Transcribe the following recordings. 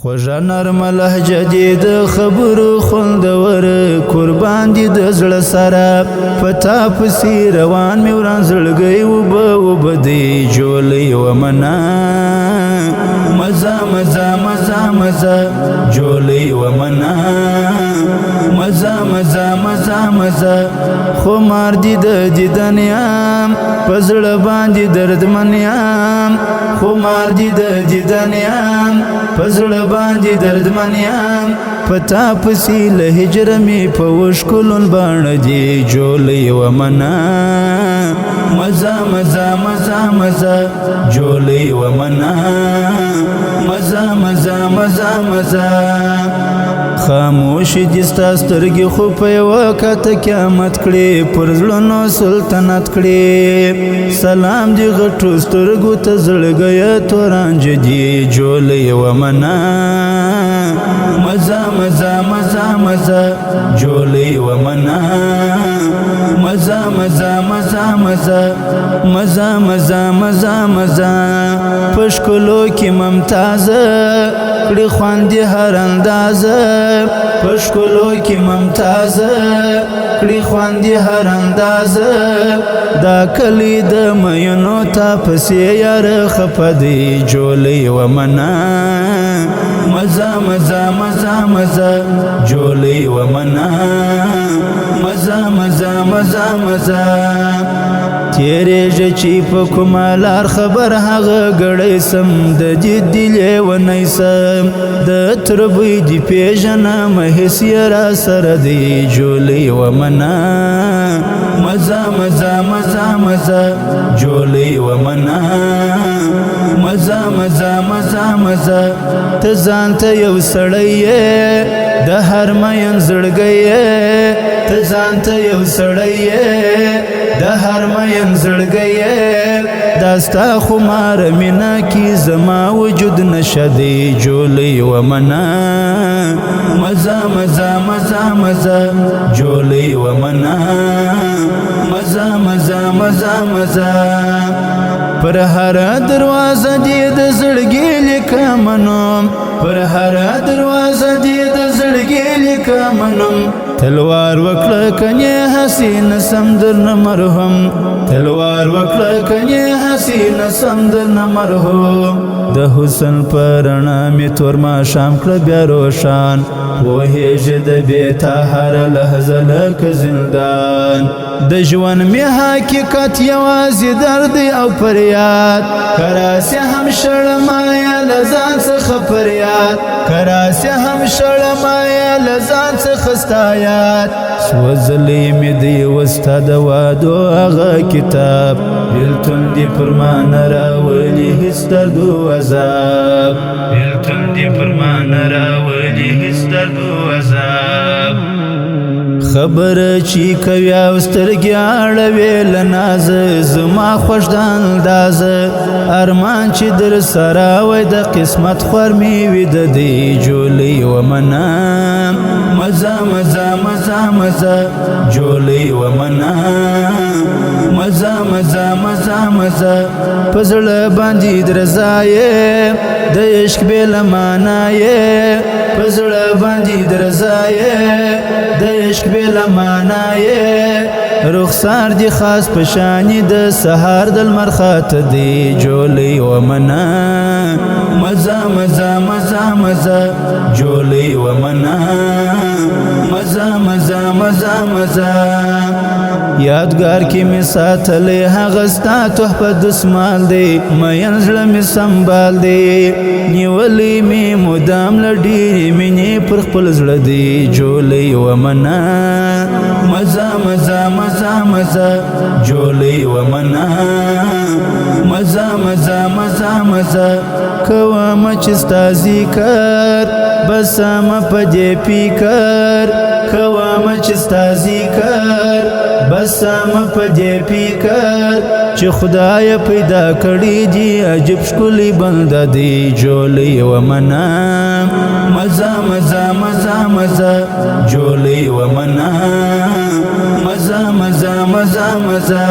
خوږه نرمه لهجه دې د خبرو خوندور قربان دې د زړه سره په تا پسې روان مې وران زړګی اوبه دې جولۍ ومنه مزه مزه مزه مزه جولۍ ومنه مزه مزه مزه مزه خمار دې د دیدن یم په زړه باندې دردمن یم خمار دې د دیدن یم په زړه باندې دردمن یم په تا پسې له هجره مې په وښکلون باڼه دې جولۍ ومنه مزه مزه مزه مزه جولۍ ومنه مزه مزه مزه مزه خاموش دي ستا سترګې خو په یوه کته قیامت کړې پر زړونو سلطنت کړې سلام دې غټو سترګو ته زړګیه تورانج دې جولۍ ومنه مزه مزه مزه مزه جولۍ ومنه مزه مزه مزه مزه مزه مزه مزه مزه پښکلو کې ممتازه کړي خواندې هر اندازه پښکلو کې ممتازه کړي خواندې هر اندازه دا کلی د مینو تا پسې یار خفه دی جولۍ ومنه مزه مزه مزه مزه جولۍ ومنه مزه مزه مزه مزه تیرېږه چې په کومه لار خبر هغه ګړی سم د جدي لیونی سم د تربوی دې پېژنم هېڅ یې را سره دی جولۍ ومنه مزه مزه مزه مزه جولۍ ومنه مزه مزه مزه مزه ته ځان ته یو سړی یې د هر مین زړګی یې ته ځان ته یو سړی یې د هر مین زړګی یې دا ستا خمار مینه کې زما وجود نشه دی جولۍ ومنه مزه مزه مزه مزه جولۍ ومنه مزه مزه مزه مزه پر هر دروازه دې د زړګي لیکمنو پر هر دروازه دې د زړګي لیکمنو تلوار وکړه کنه حسین سم درنه مرهم تلوار وکړه کنه حسین سم درنه مرهم د حسن پرنا می تور ما شام کړه بیا روشان وهېږه د بیتا هر لحظه لکه زندان د ژوند می حقیقت یوازې درد او فریاد کراسې هم شړمایه له ځان څخه فریاد کراسې هم شړمایه له ځان څخه ستا یاد سوځلی مې دی وستا د وادو هغه کتاب بېلتون دې پر ما نه راولي هېڅ درد و عذاب بېلتون دې پر ما نه راولي هېڅ درد و عذاب خبره چې کوي او سترګې اړوي له نازه زما خوښ د اندازه ارمان چې در سره وای د قسمت خور مې وي د دې جولۍ ومنه مزه مزه مزه مزه جولۍ ومنه مزه مزه مزه مزه په زړه باندې درځه یې د عشق بې له معنا یې په زړه باندې درځه یې د عشق بې له معنا یې رخسار دې خاص په شانې د سهار د لمر خاته دی جولۍ ومنه مزه مزه مزه مزه جولۍ ومنه مزه مزه مزه مزه یادګار کې مې ساتلی هغه ستا تحفه دسمال دی مین زړه مې سنبال دی نیولی مې مدام له ډېرې مینې پر خپل زړه دی جولۍ ومنه مزه مزه مزه مزه جولۍ ومنه مزه مزه مزه مزه کومه چې ستا ذکر بسم په دې فکر کومه چې ستا ذکر بسم په دې فکر چې خدای پیدا کړی دی عجب ښکلی بنده دی جولۍ ومنه مزه مزه مزه مزه جولۍ ومنه مزه مزه مزه مزه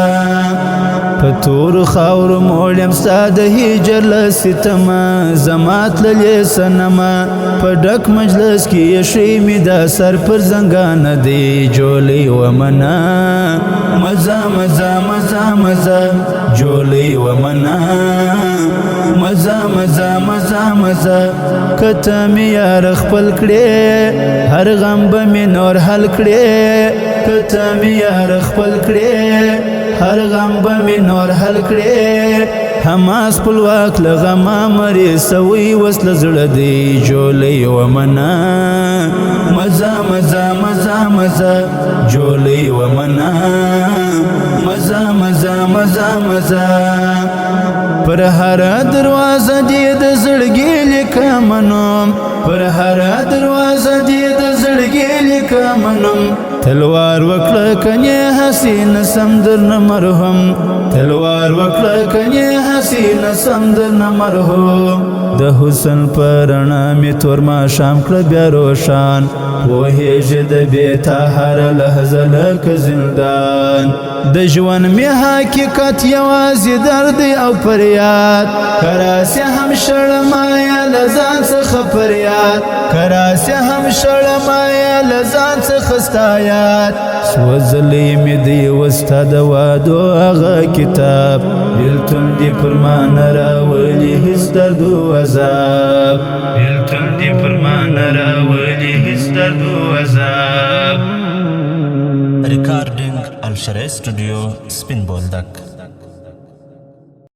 په تور خاور موړم ستا د هجر له ستمه زما تللې صنمه په ډک مجلس کې یشي مې دا سر پر زنګانه دی جولۍ ومنه مزه مزه مزه مزه جولۍ ومنه مزه مزه مزه مزه کته مې یار خپل کړې هر غم به مې نور حل کړې کته مې یار خپل کړې هر غم به مې نور حل کړې حماس خپلواک له غمه مرې سوی وس له زړه دی جولۍ ومنه مزه مزه مزه مزه جولۍ ومنه مزه مزه مزه مزه پر هر دروازه دې د زړګي لیکمنم پر هر دروازه دې د زړګي لیکمنم تلوار وکړه کنه حسین سم درنه مرهم تلوار وکړه کنه حسین سم درنه مرهم د حسن پرنا می تور ما شام کړ بیا روشان وهیږي د بیت هر لحظه لکه زندان د ژوند می حقیقت یوازې درد او فریاد کراسه هم شړمایا لزان څخه فریاد کراسه هم شړمایا لزان څخه ستایات سوزلې می دی وستا د وادو هغه کتاب بلتون دی پرمان راولي هیڅ درد او عذاب بلتون دی پرمان راولي هیڅ درد او عذاب Recording Al Sharai Studio, Spin Boldak.